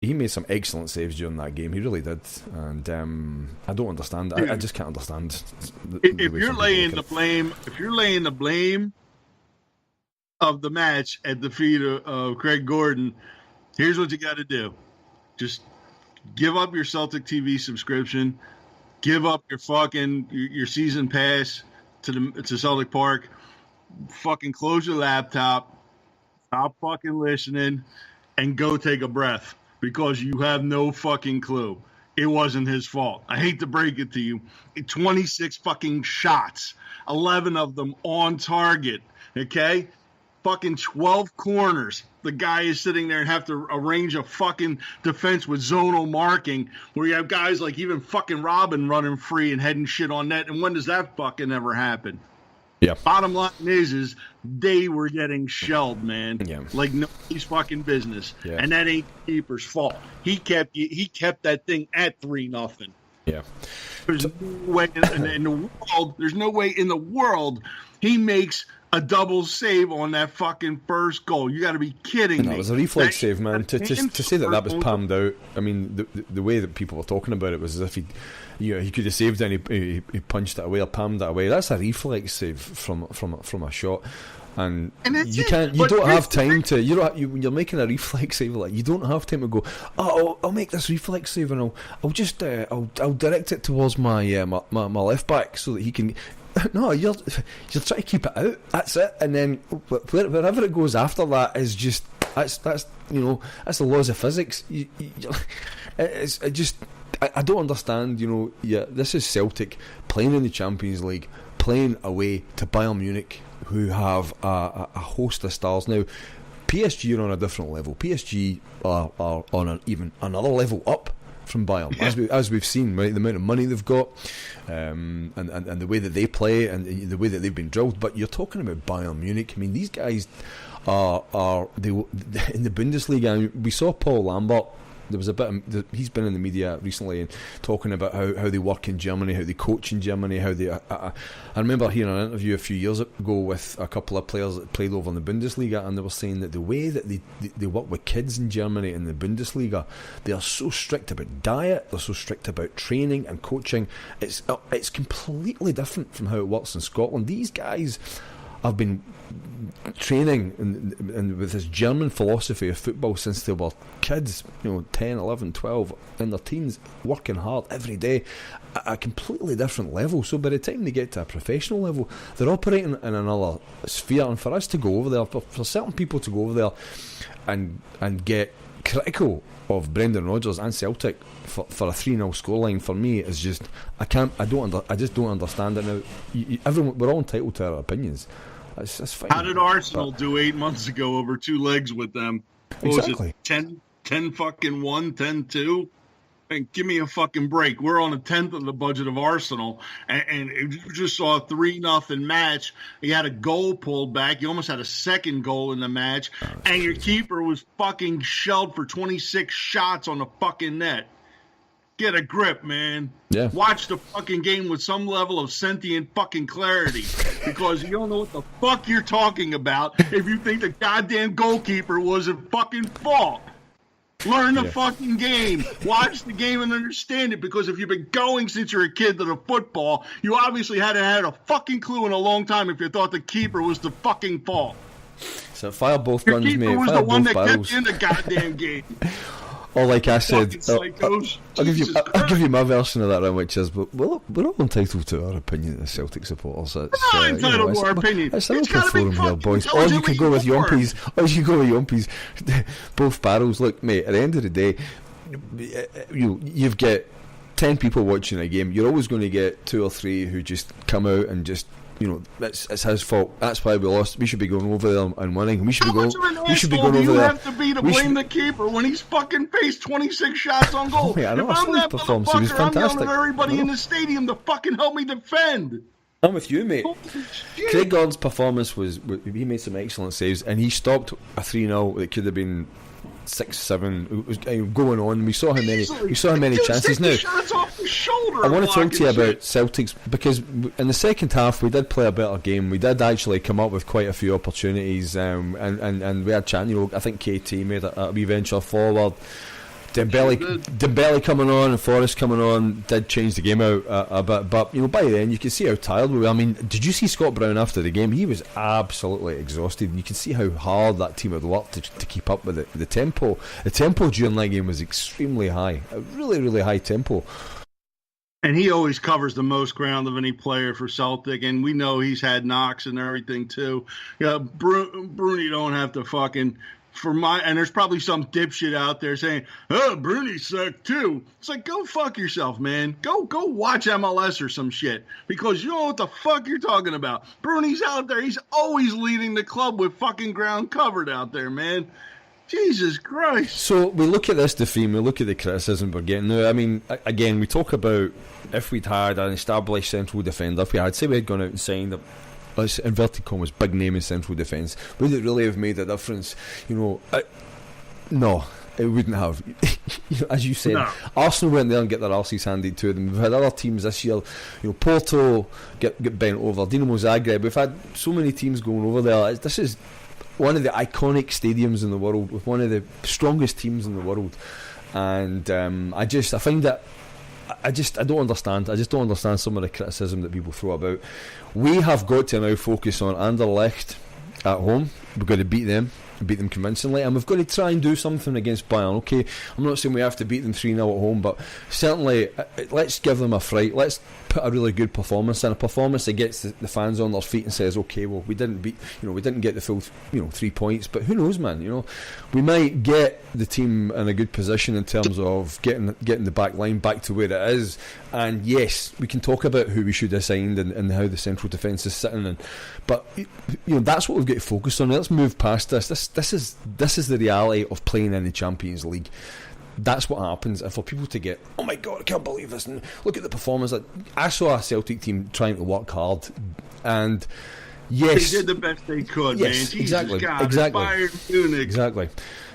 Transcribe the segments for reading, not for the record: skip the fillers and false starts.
he made some excellent saves during that game. He really did, and I don't understand. I just can't understand. If you're laying the blame of the match at the feet of Craig Gordon, here's what you got to do: just give up your Celtic TV subscription, give up your season pass to Celtic Park, fucking close your laptop, stop fucking listening, and go take a breath. Because you have no fucking clue. It wasn't his fault. I hate to break it to you. 26 fucking shots. 11 of them on target. Okay? Fucking 12 corners. The guy is sitting there and have to arrange a fucking defense with zonal marking where you have guys like even fucking Robin running free and heading shit on net. And when does that fucking ever happen? Yeah. Bottom line is they were getting shelled, man. Yeah. Like nobody's fucking business. Yeah. And that ain't the keeper's fault. He kept that thing at 3-0. Yeah. There's no way in the world. There's no way in the world he makes a double save on that fucking first goal. You got to be kidding me. That was a reflex save, man. To say that was palmed out. I mean, the way that people were talking about it was as if he could have saved it and he punched it away or palmed it away. That's a reflex save from a shot. And you can't. You don't have time to. You're making a reflex save. Like you don't have time to go. Oh, I'll make this reflex save and I'll just I'll direct it towards my left back so that he can. No, you're trying to keep it out. That's it. And then wherever it goes after that is just that's that's the laws of physics. I don't understand. This is Celtic playing in the Champions League, playing away to Bayern Munich, who have a host of stars now. PSG are on a different level. PSG are on even another level up from Bayern, as we've seen, right? The amount of money they've got, and the way that they play, and the way that they've been drilled. But you're talking about Bayern Munich. I mean, these guys are in the Bundesliga. And we saw Paul Lambert. There was a bit. He's been in the media recently and talking about how they work in Germany, how they coach in Germany, how they. I remember hearing an interview a few years ago with a couple of players that played over in the Bundesliga, and they were saying that the way that they work with kids in Germany in the Bundesliga, they are so strict about diet, they're so strict about training and coaching. It's completely different from how it works in Scotland. These guys have been training and with this German philosophy of football since they were kids, 10, 11, 12, in their teens, working hard every day at a completely different level. So by the time they get to a professional level, they're operating in another sphere. And for us to go over there, for certain people to go over there and get critical of Brendan Rodgers and Celtic for a 3-0 scoreline, for me is just I just don't understand it now. We're all entitled to our opinions. That's fine. How did Arsenal do 8 months ago over 2 legs with them? What exactly. Was it 10 fucking 1, 10-2? And give me a fucking break. We're on a 10th of the budget of Arsenal, and you just saw a 3-0 match. You had a goal pulled back. You almost had a second goal in the match, and your keeper was fucking shelled for 26 shots on the fucking net. Get a grip, man. Yeah. Watch the fucking game with some level of sentient fucking clarity, because you don't know what the fuck you're talking about if you think the goddamn goalkeeper was at fucking fault. Learn the fucking game. Watch the game and understand it, because if you've been going since you're a kid to the football, you obviously hadn't had a fucking clue in a long time if you thought the keeper was the fucking fault. So fire both Your guns, mate. keeper was Fire the one both that barrels. kept you in the goddamn game. Or like I said, Psychos. I'll give you my version of that, one, which is, but we're all entitled to our opinion as Celtic supporters. We're not entitled to our opinion. It's an It's open gotta be forum here, fucking boys. Or you could go with intelligently Yahmpy's. Both barrels. Look, mate, at the end of the day, you've got 10 people watching a game. You're always going to get 2 or 3 who just come out and just, it's his fault. That's why we lost. We should be going over there and winning. We should be going over there. You have to be to blame the keeper when he's fucking faced 26 shots on goal. I know, if I'm that performance, he was motherfucker, I'm fantastic. yelling at everybody in the stadium to fucking help me defend. I'm with you, mate. Craig Gordon's performance he made some excellent saves, and he stopped a 3-0 that could have been 6-7. It was going on. We saw how many chances. Now, I want to talk to you about Celtics, because in the second half we did play a better game. We did actually come up with quite a few opportunities, and we had chance. I think KT made a wee venture forward. Dembele coming on and Forrest coming on did change the game out a bit, but by then you can see how tired we were. I mean, did you see Scott Brown after the game? He was absolutely exhausted. You can see how hard that team had worked to keep up with it. The tempo during that game was extremely high, a really, really high tempo. And he always covers the most ground of any player for Celtic, and we know he's had knocks and everything too. Yeah, Bruni don't have to fucking and there's probably some dipshit out there saying, "Oh, Bruni sucked too." It's like, go fuck yourself, man. Go watch MLS or some shit, because you know what the fuck you're talking about. Bruni's out there. He's always leading the club with fucking ground covered out there, man. Jesus Christ. So we look at this defeat, we look at the criticism we're getting now. I mean, again, we talk about if we'd had an established central defender, if we had gone out and signed a, let's inverted commas, big name in central defence, would it really have made a difference? No, it wouldn't have. As you said, no. Arsenal went there and get their arses handed to them. We've had other teams this year, Porto get bent over, Dinamo Zagreb. We've had so many teams going over there. This is one of the iconic stadiums in the world with one of the strongest teams in the world, and I find that I don't understand. I just don't understand some of the criticism that people throw about. We have got to now focus on Anderlecht at home. We've got to beat them convincingly, and we've got to try and do something against Bayern. Okay, I'm not saying we have to beat them 3-0 at home, but certainly let's give them a fright. Let's put a really good performance in, a performance that gets the fans on their feet and says, okay, well, we didn't get the full 3 points, but who knows, man? We might get the team in a good position in terms of getting the back line back to where it is. And yes, we can talk about who we should have signed and how the central defence is sitting, but that's what we've got to focus on. Let's move past this. This is the reality of playing in the Champions League. That's what happens. And for people to get, oh my god, I can't believe this, and look at the performance. I saw a Celtic team trying to work hard, and yes, they did the best they could, yes, man. Jesus exactly, God, exactly, Bayern Munich.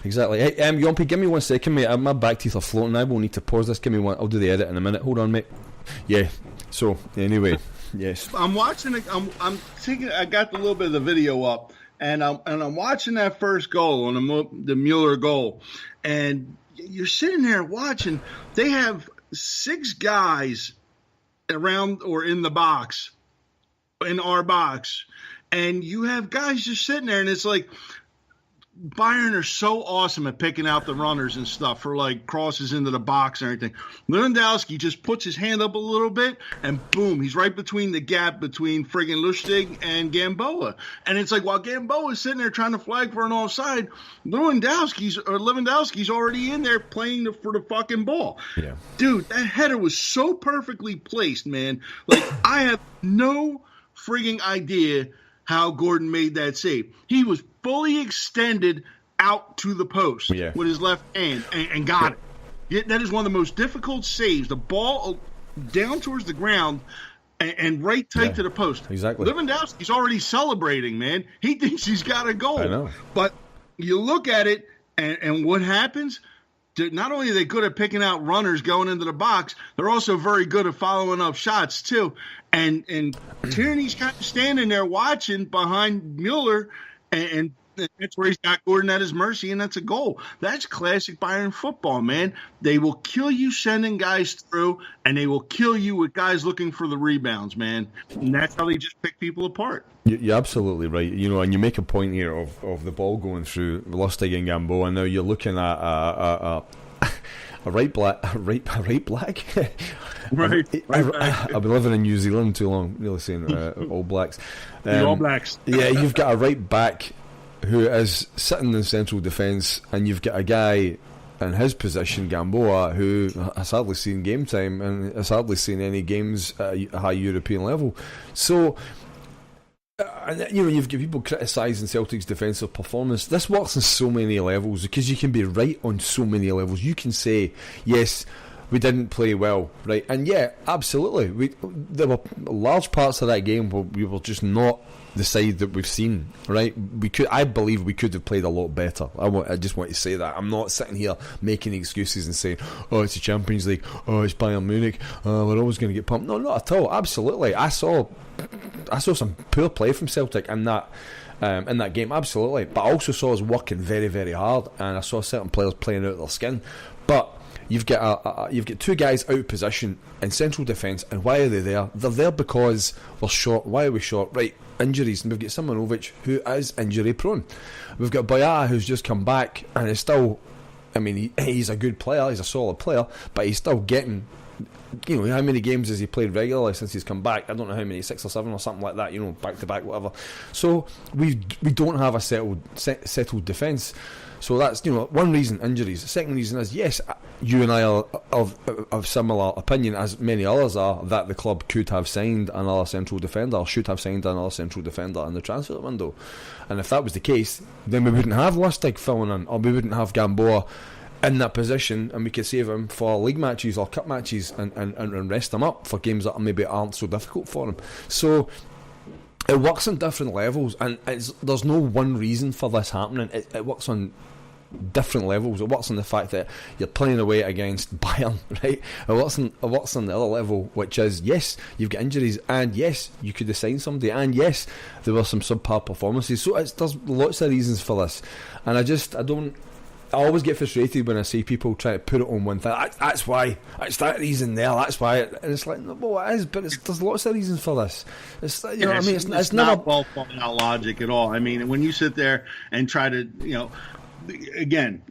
Exactly. Hey, Yahmpy, give me 1 second, mate. My back teeth are floating. I will need to pause this. Give me one. I'll do the edit in a minute. Hold on, mate. Yeah. So anyway, yes. I'm watching it. I'm taking. I got a little bit of the video up, and I'm watching that first goal on the Mueller goal, and you're sitting there watching. They have 6 guys around or in the box, in our box, and you have guys just sitting there, and it's like Bayern are so awesome at picking out the runners and stuff for like crosses into the box and everything. Lewandowski just puts his hand up a little bit and boom, he's right between the gap between friggin' Lustig and Gamboa. And it's like while Gamboa is sitting there trying to flag for an offside, Lewandowski's already in there playing for the fucking ball. Yeah. Dude, that header was so perfectly placed, man. Like I have no friggin' idea how Gordon made that save. He was fully extended out to the post with his left hand and got it. That is one of the most difficult saves. The ball down towards the ground and right tight to the post. Exactly. Lewandowski's already celebrating, man. He thinks he's got a goal. I know. But you look at it, and what happens? Not only are they good at picking out runners going into the box, they're also very good at following up shots too. And Tierney's kind of standing there watching behind Mueller, and that's where he's got Gordon at his mercy, and that's a goal. That's classic Bayern football, man. They will kill you sending guys through, and they will kill you with guys looking for the rebounds, man. And that's how they just pick people apart. You're absolutely right. And you make a point here of the ball going through Lustig and Gamboa, and now you're looking at a right black. Right. I've been living in New Zealand too long, really saying All Blacks. The All Blacks. Yeah, you've got a right back who is sitting in central defence, and you've got a guy in his position, Gamboa, who has hardly seen game time and has hardly seen any games at a high European level. So, you've got people criticising Celtic's defensive performance. This works on so many levels because you can be right on so many levels. You can say, yes, we didn't play well, right? And yeah, absolutely. There were large parts of that game where we were just not the side that we've seen, right? I believe we could have played a lot better. I just want to say that. I'm not sitting here making excuses and saying, oh, it's the Champions League, oh, it's Bayern Munich, we're always going to get pumped. No, not at all. Absolutely. I saw some poor play from Celtic in that game, absolutely. But I also saw us working very, very hard, and I saw certain players playing out of their skin. But you've got two guys out of position in central defence, and why are they there? They're there because we're short. Why are we short? Right, injuries. And we've got Simonovic, who is injury prone. We've got Boya, who's just come back and is still, I mean, he's a good player, he's a solid player, but he's still getting, you know, how many games has he played regularly since he's come back? I don't know how many, 6 or 7 or something like that, you know, back to back, whatever. So we don't have a settled defence. So that's, you know, one reason, injuries. The second reason is, yes, you and I are of similar opinion as many others are, that the club could have signed another central defender, or should have signed another central defender in the transfer window. And if that was the case, then we wouldn't have Lustig filling in, or we wouldn't have Gamboa in that position, and we could save him for league matches or cup matches and rest him up for games that maybe aren't so difficult for him. So it works on different levels, and there's no one reason for this happening. It works on different levels. It works on the fact that you're playing away against Bayern, right? It works on the other level, which is, yes, you've got injuries, and yes, you could have signed somebody, and yes, there were some subpar performances. So there's lots of reasons for this, and I always get frustrated when I see people try to put it on one thing. That's why. It's that reason there. That's why. And it's like, well, it is, but there's lots of reasons for this. It's, you know what I mean? It's never not well thought out logic at all. I mean, when you sit there and try to, you know, again,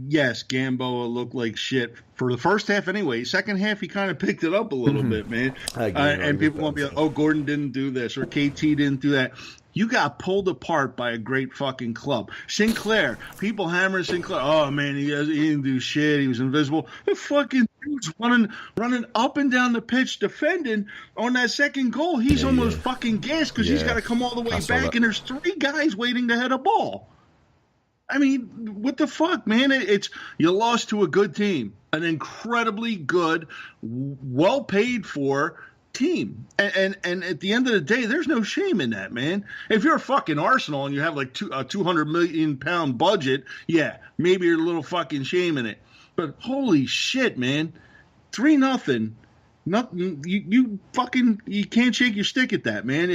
yes, Gamboa looked like shit for the first half anyway. Second half, he kind of picked it up a little bit, man. And people won't be like, oh, Gordon didn't do this or KT didn't do that. You got pulled apart by a great fucking club. Sinclair, people hammering Sinclair. Oh, man, he didn't do shit. He was invisible. The fucking dude's running up and down the pitch defending on that second goal. He's almost fucking gassed because he's got to come all the way back, and there's 3 guys waiting to head a ball. I mean, what the fuck, man? It's you lost to a good team, an incredibly good, well paid for team, and at the end of the day, there's no shame in that, man. If you're fucking Arsenal and you have like a £200 million budget, yeah, maybe you're a little fucking shame in it. But holy shit, man, 3-0. Nothing. You can't shake your stick at that, man.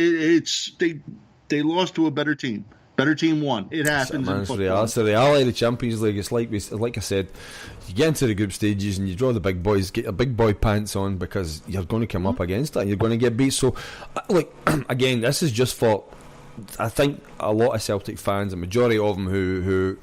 They lost to a better team. Better team won. It happens in football. It's the reality of the Champions League. It's like I said, you get into the group stages and you draw the big boys, get your big boy pants on, because you're going to come up against it and you're going to get beat. So, look, again, this is just for, I think, a lot of Celtic fans, a majority of them who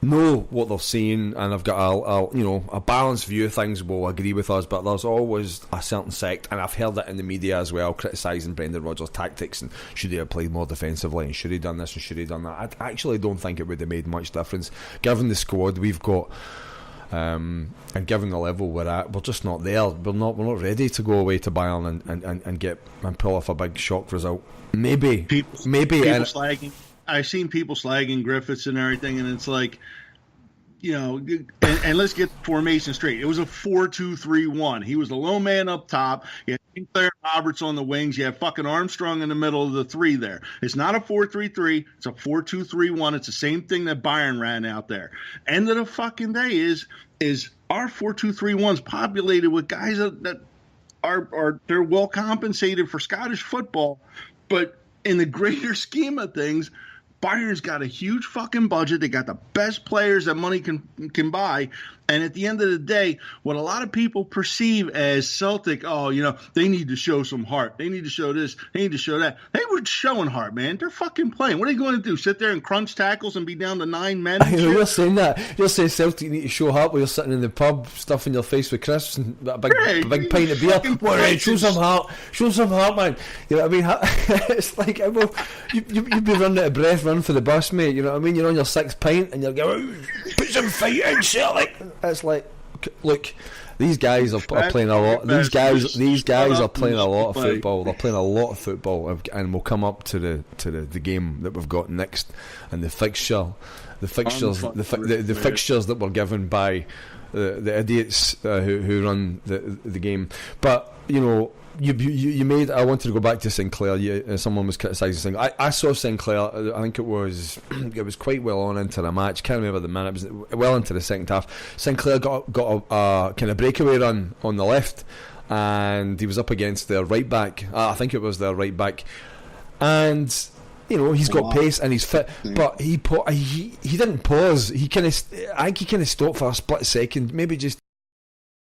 know what they're seeing and have got a balanced view of things, will agree with us, but there's always a certain sect, and I've heard it in the media as well, criticising Brendan Rodgers' tactics and should he have played more defensively and should he have done this and should he have done that. I actually don't think it would have made much difference given the squad we've got, and given the level we're at. We're just not there. We're not ready to go away to Bayern and pull off a big shock result. Maybe slagging. I've seen people slagging Griffiths and everything, and it's like, you know, and let's get the formation straight. It was a 4-2-3-1. He was the lone man up top. You had Sinclair Roberts on the wings. You had fucking Armstrong in the middle of the 3 there. It's not a 4-3-3. It's a 4-2-3-1. It's the same thing that Bayern ran out there. End of the fucking day is our 4-2-3-1's populated with guys that are they're well compensated for Scottish football, but in the greater scheme of things, Bayern's got a huge fucking budget. They got the best players that money can buy. And at the end of the day, what a lot of people perceive as Celtic, oh, you know, they need to show some heart. They need to show this. They need to show that. They were showing heart, man. They're fucking playing. What are they going to do? Sit there and crunch tackles and be down to 9 men? You're saying that. You're saying Celtic need to show heart while you're sitting in the pub, stuffing your face with crisps and a big pint of beer. Well, right, show some heart. Show some heart, man. You know what I mean? It's like, well, you'd be running out of breath, running for the bus, mate. You know what I mean? You're on your 6th pint and you're going, put some fight in, Celtic. It's like, look, these guys are playing a lot. These guys are playing a lot of football. They're playing a lot of football, and we'll come up to the game that we've got next, and the fixtures that were given by the idiots who run the game. But you know, you made. I wanted to go back to Sinclair. Someone was criticising. I saw Sinclair. I think it was quite well on into the match. Can't remember the minute. It was well into the second half. Sinclair got a kind of breakaway run on the left, and he was up against their right back. I think it was their right back, and You know, he's got pace and he's fit, but he didn't pause. I think he kind of stopped for a split second, maybe just